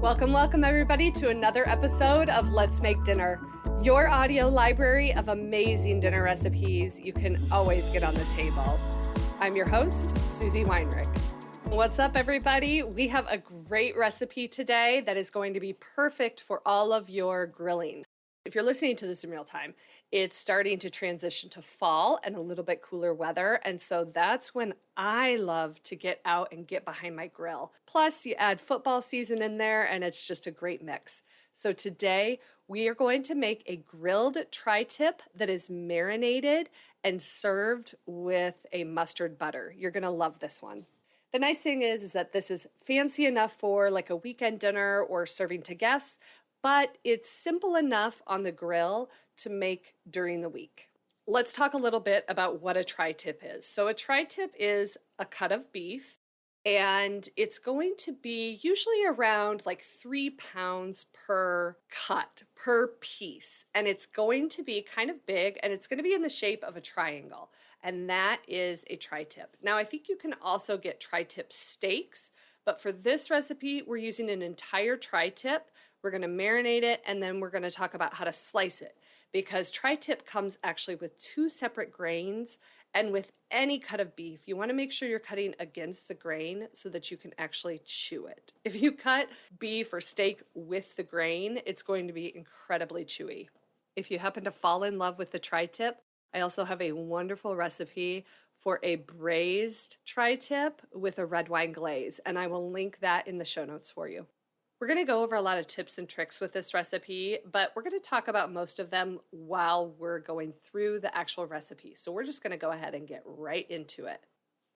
Welcome everybody to another episode of Let's Make Dinner, your audio library of amazing dinner recipes you can always get on the table. I'm your host, Susie Weinrich. What's up everybody? We have a great recipe today that is going to be perfect for all of your grilling. If you're listening to this in real time, it's starting to transition to fall and a little bit cooler weather. And so that's when I love to get out and get behind my grill. Plus, you add football season in there and it's just a great mix. So today we are going to make a grilled tri-tip that is marinated and served with a mustard butter. You're going to love this one. The nice thing is that this is fancy enough for like a weekend dinner or serving to guests, but it's simple enough on the grill to make during the week. Let's talk a little bit about what a tri-tip is. So a tri-tip is a cut of beef, and it's going to be usually around like 3 pounds per cut, per piece. And it's going to be kind of big, and it's going to be in the shape of a triangle. And that is a tri-tip. Now, I think you can also get tri-tip steaks, but for this recipe, we're using an entire tri-tip. We're going to marinate it, and then we're going to talk about how to slice it, because tri-tip comes actually with 2 separate grains, and with any cut of beef, you want to make sure you're cutting against the grain so that you can actually chew it. If you cut beef or steak with the grain, it's going to be incredibly chewy. If you happen to fall in love with the tri-tip, I also have a wonderful recipe for a braised tri-tip with a red wine glaze, and I will link that in the show notes for you. We're going to go over a lot of tips and tricks with this recipe, but we're going to talk about most of them while we're going through the actual recipe. So we're just going to go ahead and get right into it.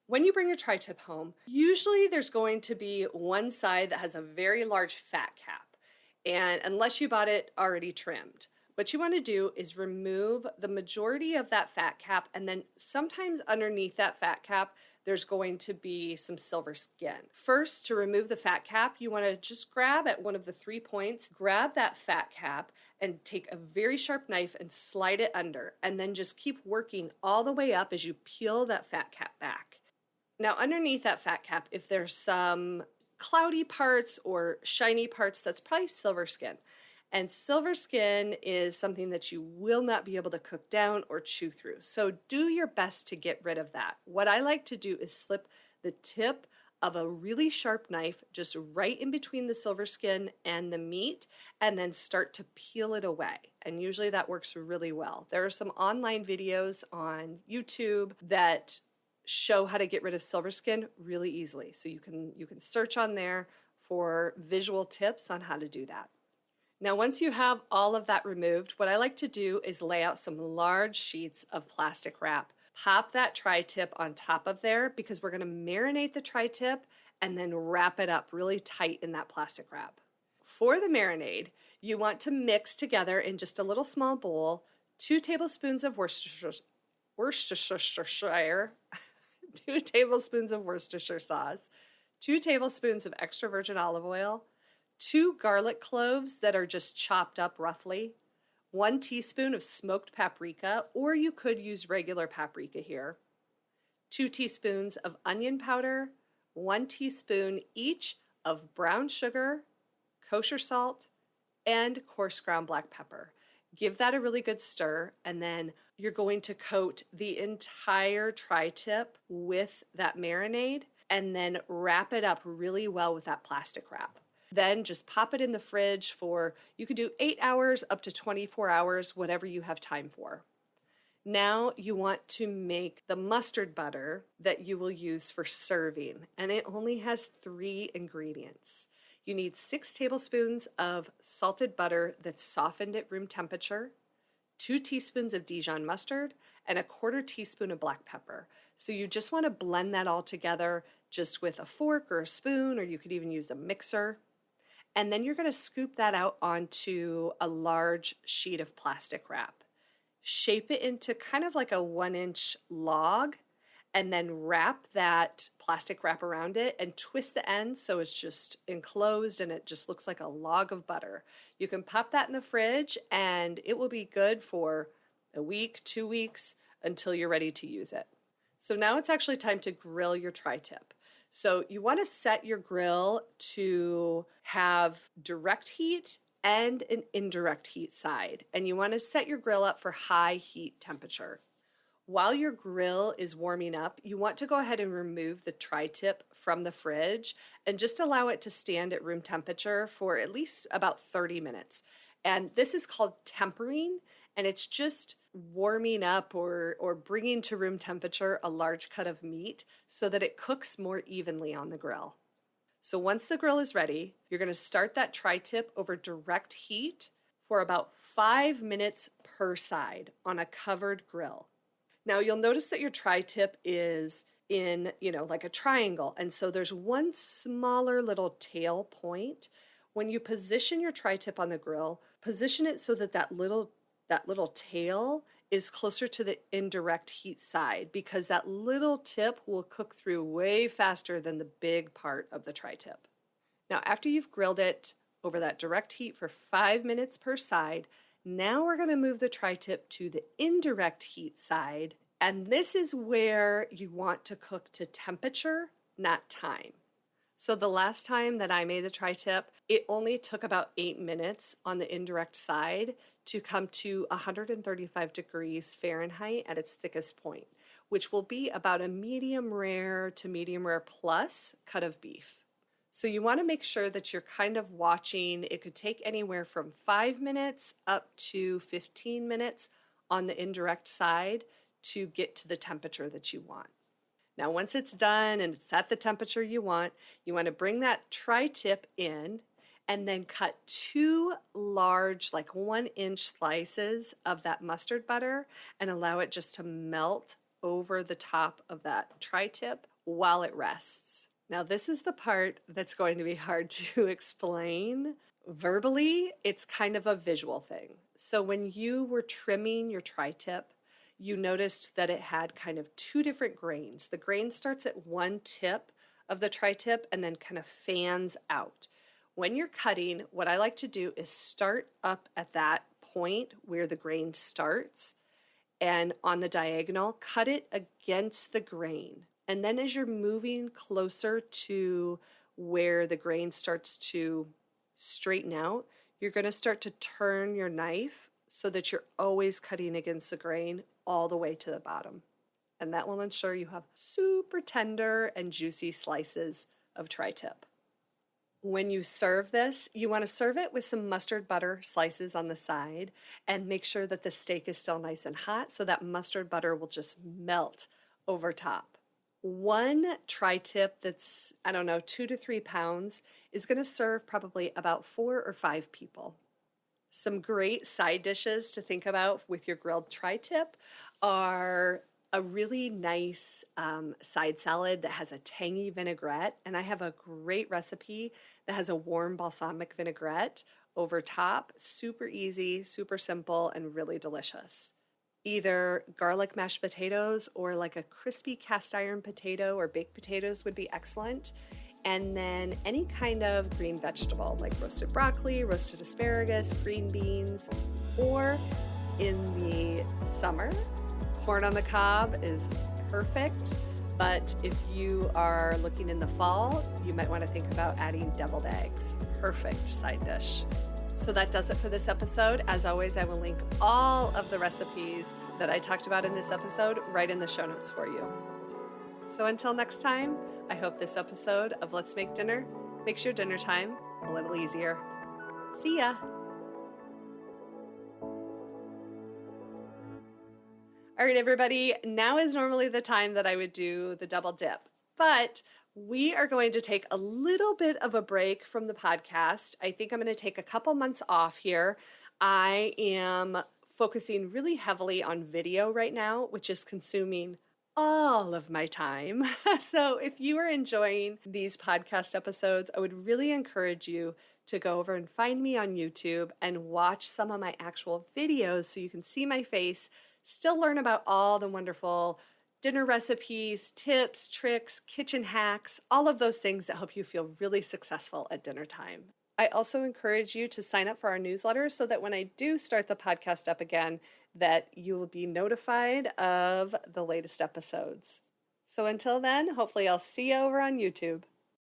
When you bring your tri-tip home, usually there's going to be one side that has a very large fat cap, and unless you bought it already trimmed, what you want to do is remove the majority of that fat cap, and then sometimes underneath that fat cap, there's going to be some silver skin. First, to remove the fat cap, you want to just grab at one of the 3 points, grab that fat cap, and take a very sharp knife and slide it under, and then just keep working all the way up as you peel that fat cap back. Now, underneath that fat cap, if there's some cloudy parts or shiny parts, that's probably silver skin. And silver skin is something that you will not be able to cook down or chew through. So do your best to get rid of that. What I like to do is slip the tip of a really sharp knife just right in between the silver skin and the meat, and then start to peel it away. And usually that works really well. There are some online videos on YouTube that show how to get rid of silver skin really easily. So you can search on there for visual tips on how to do that. Now, once you have all of that removed, what I like to do is lay out some large sheets of plastic wrap. Pop that tri-tip on top of there, because we're going to marinate the tri-tip and then wrap it up really tight in that plastic wrap. For the marinade, you want to mix together in just a little small bowl 2 tablespoons of Worcestershire, 2 tablespoons of Worcestershire sauce, 2 tablespoons of extra virgin olive oil, 2 garlic cloves that are just chopped up roughly, 1 teaspoon of smoked paprika, or you could use regular paprika here, 2 teaspoons of onion powder, 1 teaspoon each of brown sugar, kosher salt, and coarse ground black pepper. Give that a really good stir, and then you're going to coat the entire tri-tip with that marinade, and then wrap it up really well with that plastic wrap. Then just pop it in the fridge for, you could do 8 hours up to 24 hours, whatever you have time for. Now you want to make the mustard butter that you will use for serving, and it only has 3 ingredients. You need 6 tablespoons of salted butter that's softened at room temperature, 2 teaspoons of Dijon mustard, and a 1/4 teaspoon of black pepper. So you just want to blend that all together just with a fork or a spoon, or you could even use a mixer. And then you're going to scoop that out onto a large sheet of plastic wrap. Shape it into kind of like a 1-inch log, and then wrap that plastic wrap around it and twist the ends so it's just enclosed and it just looks like a log of butter. You can pop that in the fridge and it will be good for a week, 2 weeks, until you're ready to use it. So now it's actually time to grill your tri-tip. So you want to set your grill to have direct heat and an indirect heat side. And you want to set your grill up for high heat temperature. While your grill is warming up, you want to go ahead and remove the tri-tip from the fridge and just allow it to stand at room temperature for at least about 30 minutes. And this is called tempering, and it's just warming up or bringing to room temperature a large cut of meat so that it cooks more evenly on the grill. So once the grill is ready, you're going to start that tri-tip over direct heat for about 5 minutes per side on a covered grill. Now you'll notice that your tri-tip is in, like a triangle. And so there's one smaller little tail point. When you position your tri-tip on the grill, position it so that that little tail is closer to the indirect heat side, because that little tip will cook through way faster than the big part of the tri-tip. Now, after you've grilled it over that direct heat for 5 minutes per side, now we're going to move the tri-tip to the indirect heat side, and this is where you want to cook to temperature, not time. So the last time that I made the tri-tip, it only took about 8 minutes on the indirect side to come to 135 degrees Fahrenheit at its thickest point, which will be about a medium rare to medium rare plus cut of beef. So you want to make sure that you're kind of watching. It could take anywhere from 5 minutes up to 15 minutes on the indirect side to get to the temperature that you want. Now, once it's done and it's at the temperature you want to bring that tri-tip in and then cut 2 large, like 1-inch slices of that mustard butter and allow it just to melt over the top of that tri-tip while it rests. Now, this is the part that's going to be hard to explain. Verbally, it's kind of a visual thing. So when you were trimming your tri-tip, you noticed that it had kind of 2 different grains. The grain starts at one tip of the tri-tip and then kind of fans out. When you're cutting, what I like to do is start up at that point where the grain starts, and on the diagonal, cut it against the grain. And then as you're moving closer to where the grain starts to straighten out, you're going to start to turn your knife so that you're always cutting against the grain all the way to the bottom. And that will ensure you have super tender and juicy slices of tri-tip. When you serve this, you want to serve it with some mustard butter slices on the side and make sure that the steak is still nice and hot so that mustard butter will just melt over top. One tri-tip that's, 2 to 3 pounds is going to serve probably about 4 or 5 people. Some great side dishes to think about with your grilled tri-tip are a really nice side salad that has a tangy vinaigrette. And I have a great recipe that has a warm balsamic vinaigrette over top. Super easy, super simple, and really delicious. Either garlic mashed potatoes or like a crispy cast iron potato or baked potatoes would be excellent. And then any kind of green vegetable like roasted broccoli, roasted asparagus, green beans, or in the summer, corn on the cob is perfect. But if you are looking in the fall, you might want to think about adding deviled eggs. Perfect side dish. So that does it for this episode. As always, I will link all of the recipes that I talked about in this episode right in the show notes for you. So until next time, I hope this episode of Let's Make Dinner makes your dinner time a little easier. See ya! All right, everybody, now is normally the time that I would do the double dip, but we are going to take a little bit of a break from the podcast. I think I'm going to take a couple months off here. I am focusing really heavily on video right now, which is consuming all of my time. So if you are enjoying these podcast episodes, I would really encourage you to go over and find me on YouTube and watch some of my actual videos so you can see my face, still learn about all the wonderful dinner recipes, tips, tricks, kitchen hacks, all of those things that help you feel really successful at dinner time. I also encourage you to sign up for our newsletter so that when I do start the podcast up again, that you will be notified of the latest episodes. So until then, hopefully I'll see you over on YouTube.